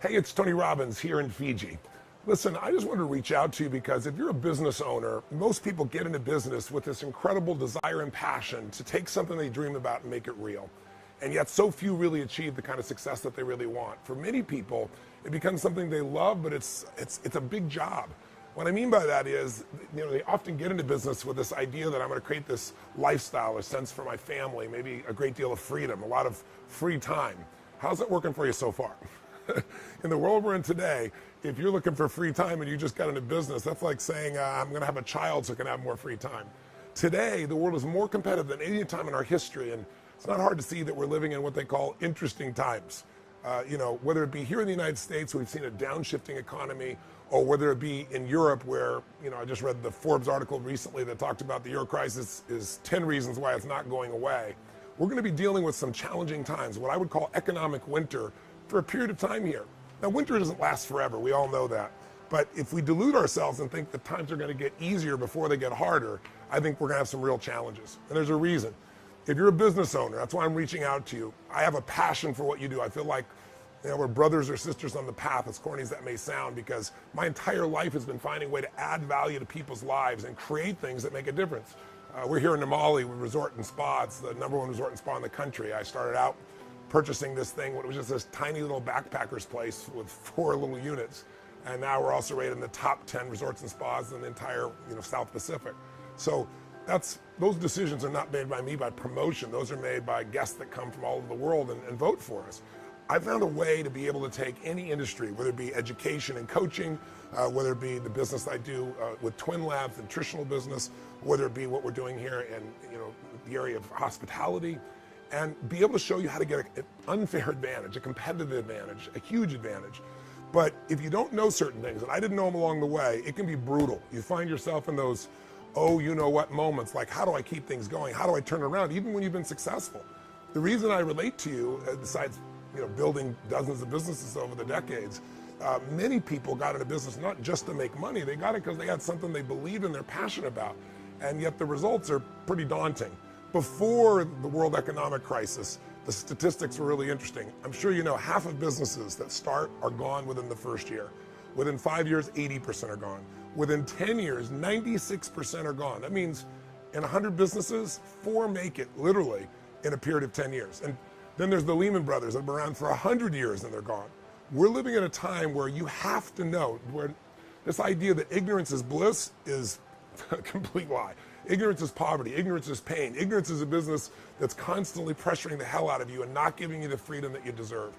Hey, it's Tony Robbins here in Fiji. Listen, I just wanted to reach out to you because if you're a business owner, most people get into business with this incredible desire and passion to take something they dream about and make it real. And yet so few really achieve the kind of success that they really want. For many people, it becomes something they love, but it's a big job. What I mean by that is, they often get into business with this idea that I'm going to create this lifestyle, a sense for my family, maybe a great deal of freedom, a lot of free time. How's it working for you so far? In the world we're in today, if you're looking for free time and you just got into business, that's like saying, I'm going to have a child so I can have more free time. Today, the world is more competitive than any time in our history, and it's not hard to see that we're living in what they call interesting times. Whether it be here in the United States, we've seen a downshifting economy, or whether it be in Europe where, I just read the Forbes article recently that talked about the euro crisis is 10 reasons why it's not going away. We're going to be dealing with some challenging times, what I would call economic winter, for a period of time here. Now, winter doesn't last forever, we all know that. But if we delude ourselves and think that times are going to get easier before they get harder, I think we're going to have some real challenges. And there's a reason. If you're a business owner, that's why I'm reaching out to you. I have a passion for what you do. I feel like we're brothers or sisters on the path, as corny as that may sound, because my entire life has been finding a way to add value to people's lives and create things that make a difference. We're here in Namale with Resort and Spa. It's the #1 resort and spa in the country. I started out purchasing this thing when it was just this tiny little backpacker's place with 4 little units. And now we're also rated in the top 10 resorts and spas in the entire South Pacific. So those decisions are not made by me by promotion. Those are made by guests that come from all over the world and vote for us. I found a way to be able to take any industry, whether it be education and coaching, whether it be the business I do with Twin Labs, the nutritional business, whether it be what we're doing here in the area of hospitality, and be able to show you how to get an unfair advantage, a competitive advantage, a huge advantage. But if you don't know certain things, and I didn't know them along the way, it can be brutal. You find yourself in those, you-know-what moments, like how do I keep things going? How do I turn it around, even when you've been successful? The reason I relate to you, besides building dozens of businesses over the decades, many people got into business not just to make money. They got it because they had something they believed in, they're passionate about, and yet the results are pretty daunting. Before the world economic crisis, the statistics were really interesting. I'm sure you know half of businesses that start are gone within the first year. Within 5 years, 80% are gone. Within 10 years, 96% are gone. That means in 100 businesses, 4 make it literally in a period of 10 years. And then there's the Lehman Brothers that have been around for 100 years and they're gone. We're living in a time where you have to know, where this idea that ignorance is bliss is a complete lie. Ignorance is poverty, ignorance is pain, ignorance is a business that's constantly pressuring the hell out of you and not giving you the freedom that you deserve.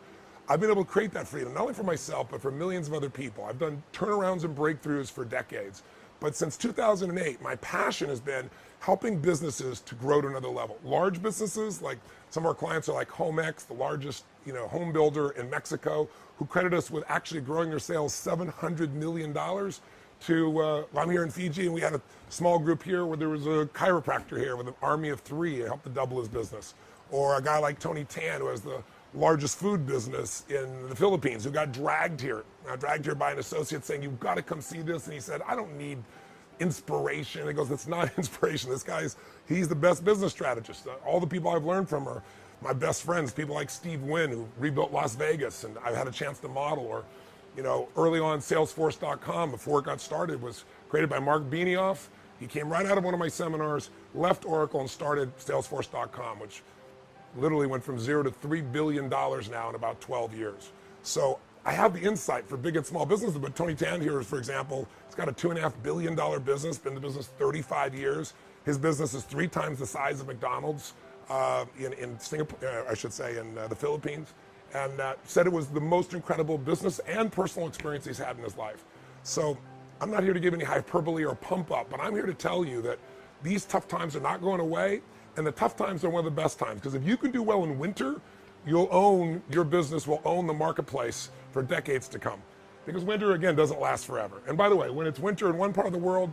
I've been able to create that freedom, not only for myself, but for millions of other people. I've done turnarounds and breakthroughs for decades. But since 2008, my passion has been helping businesses to grow to another level. Large businesses, like some of our clients are like HomeX, the largest home builder in Mexico, who credit us with actually growing their sales $700 million. I'm here in Fiji, and we had a small group here where there was a chiropractor here with an army of 3 to help to double his business. Or a guy like Tony Tan, who has the largest food business in the Philippines, who got dragged here by an associate saying, you've got to come see this. And he said, I don't need inspiration. And he goes, it's not inspiration. He's the best business strategist. All the people I've learned from are my best friends, people like Steve Wynn, who rebuilt Las Vegas, and I've had a chance to model. Or early on, Salesforce.com, before it got started, was created by Mark Benioff. He came right out of one of my seminars, left Oracle, and started Salesforce.com, which literally went from 0 to $3 billion now in about 12 years. So I have the insight for big and small businesses, but Tony Tan here, for example, he's got a $2.5 billion business, been in the business 35 years. His business is 3 times the size of McDonald's in Singapore, in the Philippines. And said it was the most incredible business and personal experience he's had in his life. So I'm not here to give any hyperbole or pump up, but I'm here to tell you that these tough times are not going away, and the tough times are one of the best times. Because if you can do well in winter, your business will own the marketplace for decades to come. Because winter, again, doesn't last forever. And by the way, when it's winter in one part of the world,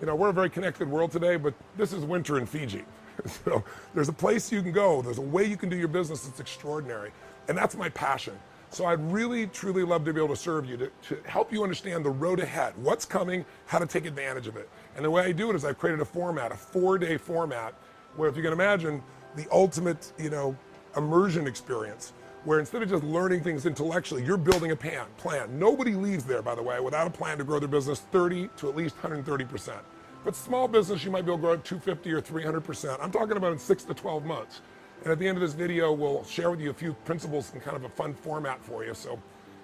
we're a very connected world today, but this is winter in Fiji. So there's a place you can go, there's a way you can do your business that's extraordinary. And that's my passion. So I'd really, truly love to be able to serve you, to help you understand the road ahead, what's coming, how to take advantage of it. And the way I do it is I've created a format, a 4-day format, where if you can imagine the ultimate, immersion experience, where instead of just learning things intellectually, you're building a plan. Nobody leaves there, by the way, without a plan to grow their business 30 to at least 130%. But small business, you might be able to grow at 250 or 300%. I'm talking about in 6 to 12 months. And at the end of this video, we'll share with you a few principles in kind of a fun format for you. So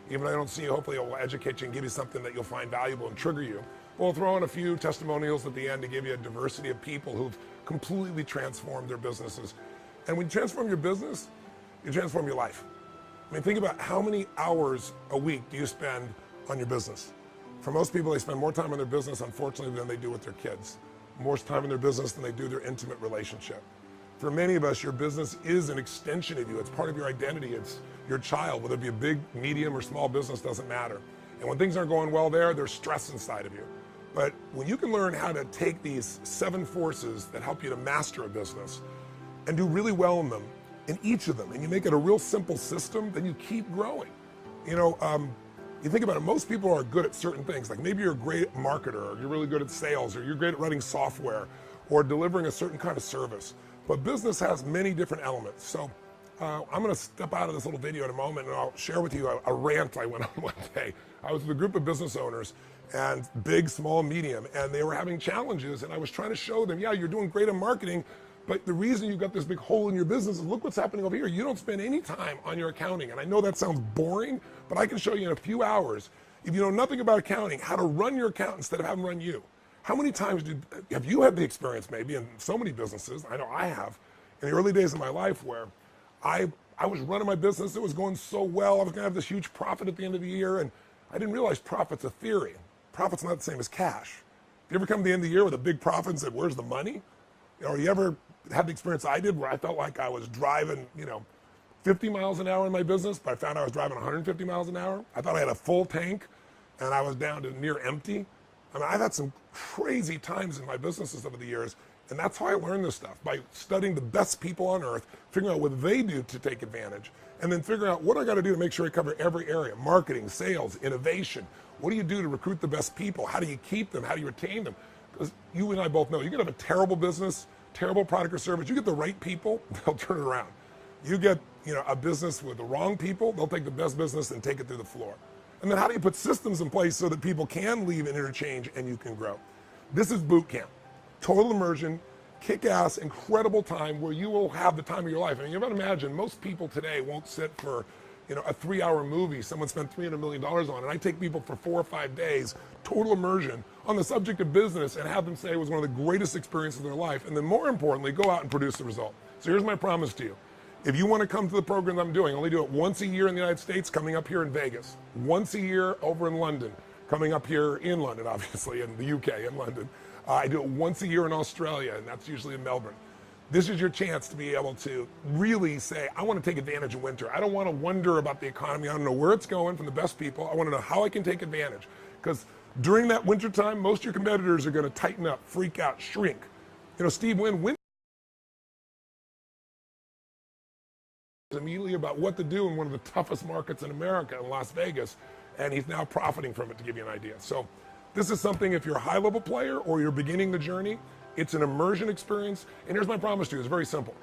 even if I don't see you, hopefully it will educate you and give you something that you'll find valuable and trigger you. We'll throw in a few testimonials at the end to give you a diversity of people who've completely transformed their businesses. And when you transform your business, you transform your life. I mean, think about how many hours a week do you spend on your business? For most people, they spend more time on their business, unfortunately, than they do with their kids. More time in their business than they do their intimate relationship. For many of us, your business is an extension of you. It's part of your identity. It's your child. Whether it be a big, medium, or small business, doesn't matter. And when things aren't going well there, there's stress inside of you. But when you can learn how to take these 7 forces that help you to master a business and do really well in them, in each of them, and you make it a real simple system, then you keep growing. You know, you think about it, most people are good at certain things. Like maybe you're a great marketer, or you're really good at sales, or you're great at writing software, or delivering a certain kind of service. But business has many different elements. So I'm gonna step out of this little video in a moment and I'll share with you a rant I went on one day. I was with a group of business owners, and big, small, medium, and they were having challenges, and I was trying to show them, yeah, you're doing great in marketing, but the reason you've got this big hole in your business is look what's happening over here. You don't spend any time on your accounting. And I know that sounds boring, but I can show you in a few hours, if you know nothing about accounting, how to run your account instead of having run you. How many times have you had the experience maybe in so many businesses, I know I have, in the early days of my life where I was running my business, it was going so well, I was gonna have this huge profit at the end of the year, and I didn't realize profit's a theory. Profit's not the same as cash. You ever come to the end of the year with a big profit and said, where's the money? Or you ever had the experience I did where I felt like I was driving, 50 miles an hour in my business, but I found I was driving 150 miles an hour. I thought I had a full tank and I was down to near empty. I mean, I've had some crazy times in my businesses over the years, and that's how I learned this stuff, by studying the best people on earth, figuring out what they do to take advantage, and then figuring out what I gotta do to make sure I cover every area: marketing, sales, innovation. What do you do to recruit the best people? How do you keep them? How do you retain them? Because you and I both know, you can have a terrible business, terrible product or service, you get the right people, they'll turn it around. You get a business with the wrong people, they'll take the best business and take it through the floor. And then how do you put systems in place so that people can leave and interchange and you can grow? This is boot camp. Total immersion, kick-ass, incredible time where you will have the time of your life. I mean, you gotta imagine, most people today won't sit for a 3-hour movie someone spent $300 million on, and I take people for 4 or 5 days, total immersion, on the subject of business, and have them say it was one of the greatest experiences of their life, and then more importantly, go out and produce the result. So here's my promise to you. If you want to come to the program I'm doing, I only do it once a year in the United States, coming up here in Vegas, once a year over in London, coming up here in London, obviously, in the UK, in London. I do it once a year in Australia, and that's usually in Melbourne. This is your chance to be able to really say, I want to take advantage of winter. I don't want to wonder about the economy. I don't know where it's going from the best people. I want to know how I can take advantage. Because during that winter time, most of your competitors are going to tighten up, freak out, shrink. Steve Wynn immediately about what to do in one of the toughest markets in America, in Las Vegas, and he's now profiting from it, to give you an idea. So this is something, if you're a high-level player or you're beginning the journey, it's an immersion experience, and here's my promise to you, it's very simple.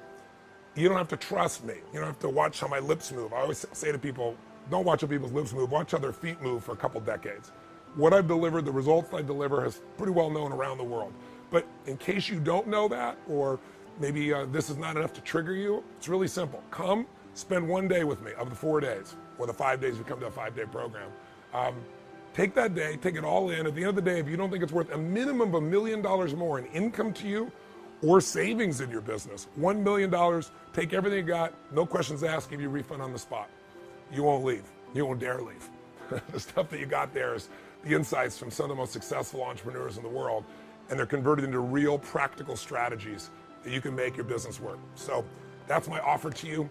You don't have to trust me. You don't have to watch how my lips move. I always say to people, don't watch how people's lips move, watch how their feet move for a couple decades. What I've delivered, the results I deliver, is pretty well known around the world. But in case you don't know that, or maybe this is not enough to trigger you, it's really simple. Come, spend 1 day with me of the 4 days, or the 5 days we come to a 5-day program. Take that day, take it all in. At the end of the day, if you don't think it's worth a minimum of $1 million more in income to you or savings in your business, $1 million, take everything you got, no questions asked, give you a refund on the spot. You won't leave. You won't dare leave. The stuff that you got there is the insights from some of the most successful entrepreneurs in the world, and they're converted into real practical strategies that you can make your business work. So that's my offer to you.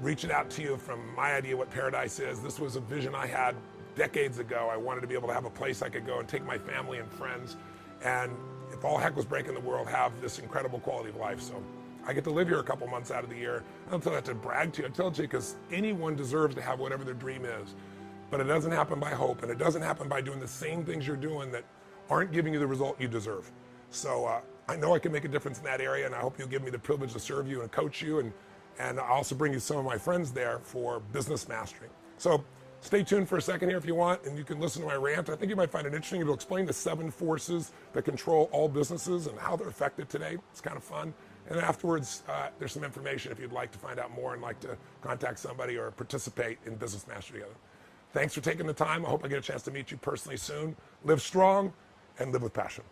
Reaching out to you from my idea what paradise is. This was a vision I had decades ago. I wanted to be able to have a place I could go and take my family and friends, and if all heck was breaking the world, have this incredible quality of life. So I get to live here a couple months out of the year. I don't tell that to brag to you. I tell it to you because anyone deserves to have whatever their dream is. But it doesn't happen by hope, and it doesn't happen by doing the same things you're doing that aren't giving you the result you deserve. So I know I can make a difference in that area, and I hope you'll give me the privilege to serve you and coach you and And I'll also bring you some of my friends there for business mastery. So stay tuned for a second here if you want, and you can listen to my rant. I think you might find it interesting. It'll explain the 7 forces that control all businesses and how they're affected today. It's kind of fun. And afterwards, there's some information if you'd like to find out more and like to contact somebody or participate in business mastery together. Thanks for taking the time. I hope I get a chance to meet you personally soon. Live strong and live with passion.